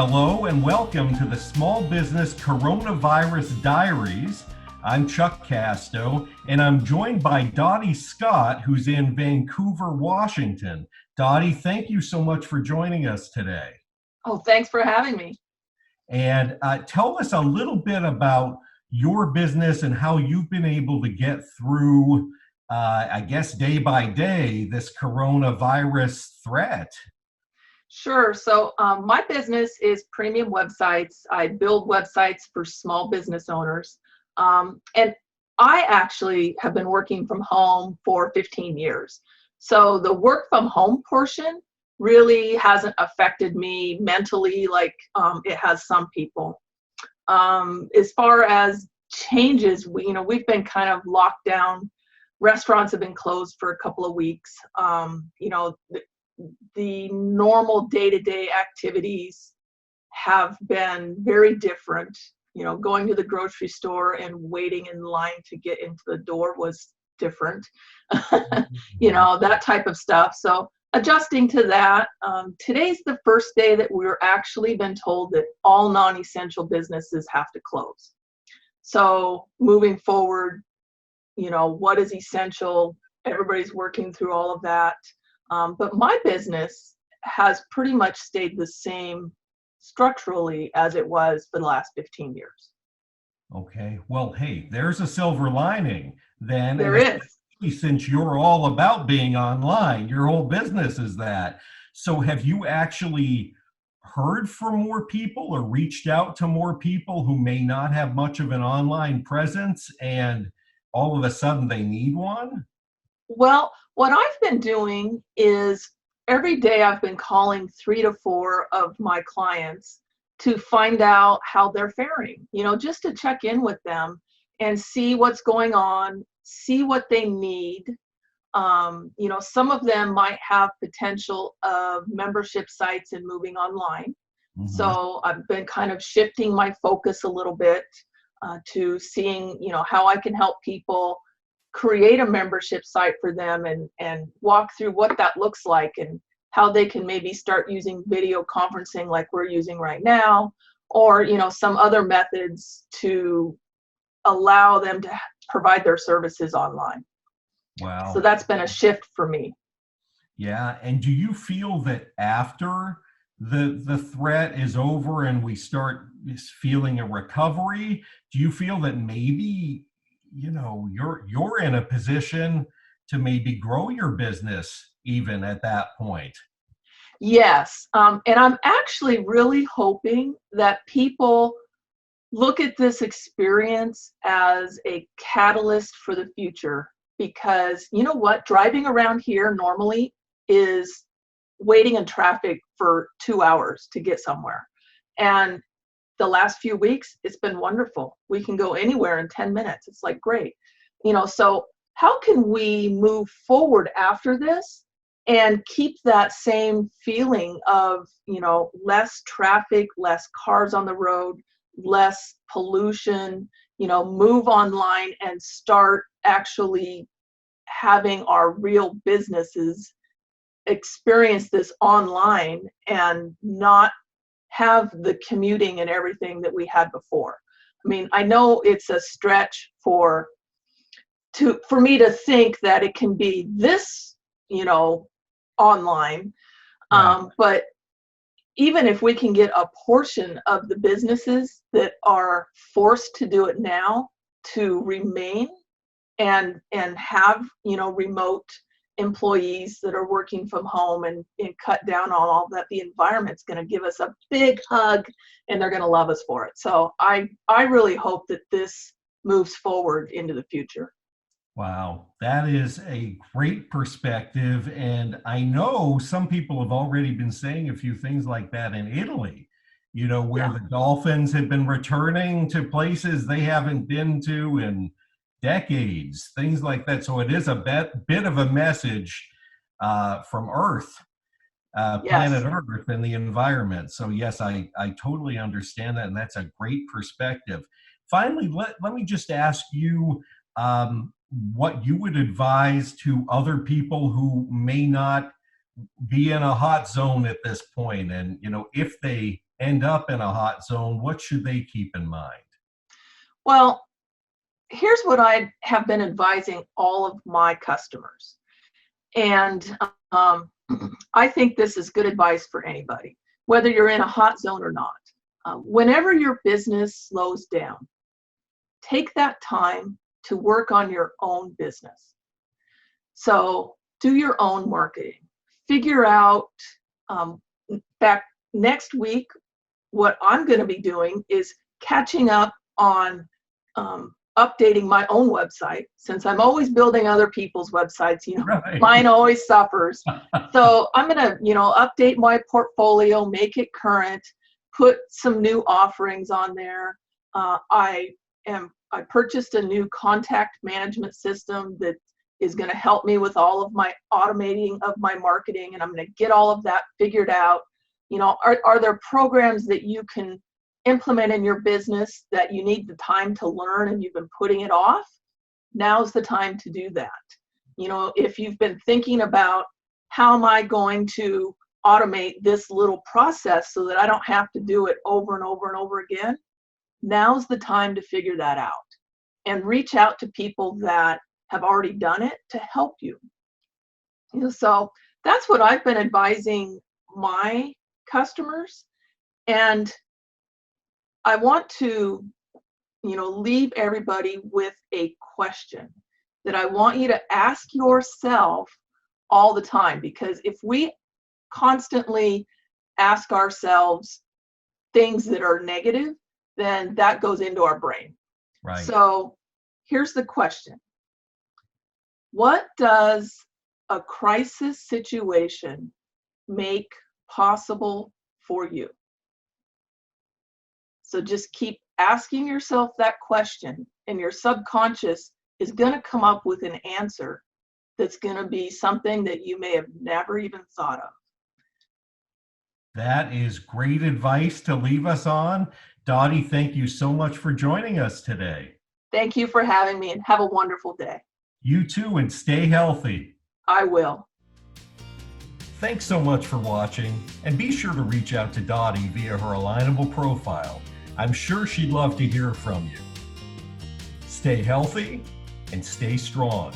Hello and welcome to the Small Business Coronavirus Diaries. I'm Chuck Casto, and I'm joined by Dotty Scott, who's in Vancouver, Washington. Dotty, thank you so much for joining us today. Oh, thanks for having me. And tell us a little bit about your business and how you've been able to get through, I guess, day by day, this coronavirus threat. Sure. So my business is premium websites. I build websites for small business owners. And I actually have been working from home for 15 years. So the work from home portion really hasn't affected me mentally like it has some people. As far as changes, we've been kind of locked down. Restaurants have been closed for a couple of weeks. The normal day-to-day activities have been very different. Going to the grocery store and waiting in line to get into the door was different. That type of stuff. So adjusting to that, today's the first day that we're actually been told that all non-essential businesses have to close. So moving forward, what is essential? Everybody's working through all of that. But my business has pretty much stayed the same structurally as it was for the last 15 years. Okay. Well, hey, there's a silver lining then. There is. Since you're all about being online, your whole business is that. So have you actually heard from more people or reached out to more people who may not have much of an online presence and all of a sudden they need one? Well, what I've been doing is every day I've been calling 3 to 4 of my clients to find out how they're faring, just to check in with them and see what's going on, see what they need. Some of them might have potential of membership sites and moving online. Mm-hmm. So I've been kind of shifting my focus a little bit to seeing, how I can help people create a membership site for them and walk through what that looks like and how they can maybe start using video conferencing like we're using right now, or some other methods to allow them to provide their services online. Wow. So that's been a shift for me. Yeah. And do you feel that after the threat is over and we start feeling a recovery, do you feel that maybe you're in a position to maybe grow your business even at that point? Yes. And I'm actually really hoping that people look at this experience as a catalyst for the future, because you know what? Driving around here normally is waiting in traffic for 2 hours to get somewhere. And the last few weeks, it's been wonderful. We can go anywhere in 10 minutes. It's like, great. So how can we move forward after this and keep that same feeling of, less traffic, less cars on the road, less pollution, move online and start actually having our real businesses experience this online and not have the commuting and everything that we had before. I mean, I know it's a stretch for me to think that it can be this, online. Right. But even if we can get a portion of the businesses that are forced to do it now to remain and have, remote employees that are working from home and cut down on all that, the environment's going to give us a big hug and they're going to love us for it. So I really hope that this moves forward into the future. Wow, that is a great perspective. And I know some people have already been saying a few things like that in Italy, where the dolphins have been returning to places they haven't been to in decades, things like that. So it is a bit of a message from Earth, planet Earth and the environment. So yes, I totally understand that. And that's a great perspective. Finally, let me just ask you, what you would advise to other people who may not be in a hot zone at this point, and if they end up in a hot zone, what should they keep in mind? Well, here's what I have been advising all of my customers. And I think this is good advice for anybody, whether you're in a hot zone or not. Whenever your business slows down, take that time to work on your own business. So do your own marketing. Figure out, back next week, what I'm going to be doing is catching up on updating my own website, since I'm always building other people's websites, Right. mine always suffers. So I'm going to, update my portfolio, make it current, put some new offerings on there. I purchased a new contact management system that is going to help me with all of my automating of my marketing, and I'm going to get all of that figured out. Are there programs that you can implement in your business that you need the time to learn and you've been putting it off? Now's the time to do that. If you've been thinking about, how am I going to automate this little process so that I don't have to do it over and over and over again, now's the time to figure that out and reach out to people that have already done it to help you. So that's what I've been advising my customers. And I want to, leave everybody with a question that I want you to ask yourself all the time, because if we constantly ask ourselves things that are negative, then that goes into our brain. Right. So here's the question. What does a crisis situation make possible for you? So just keep asking yourself that question, and your subconscious is going to come up with an answer that's going to be something that you may have never even thought of. That is great advice to leave us on. Dotty, thank you so much for joining us today. Thank you for having me, and have a wonderful day. You too, and stay healthy. I will. Thanks so much for watching, and be sure to reach out to Dotty via her Alignable profile. I'm sure she'd love to hear from you. Stay healthy and stay strong.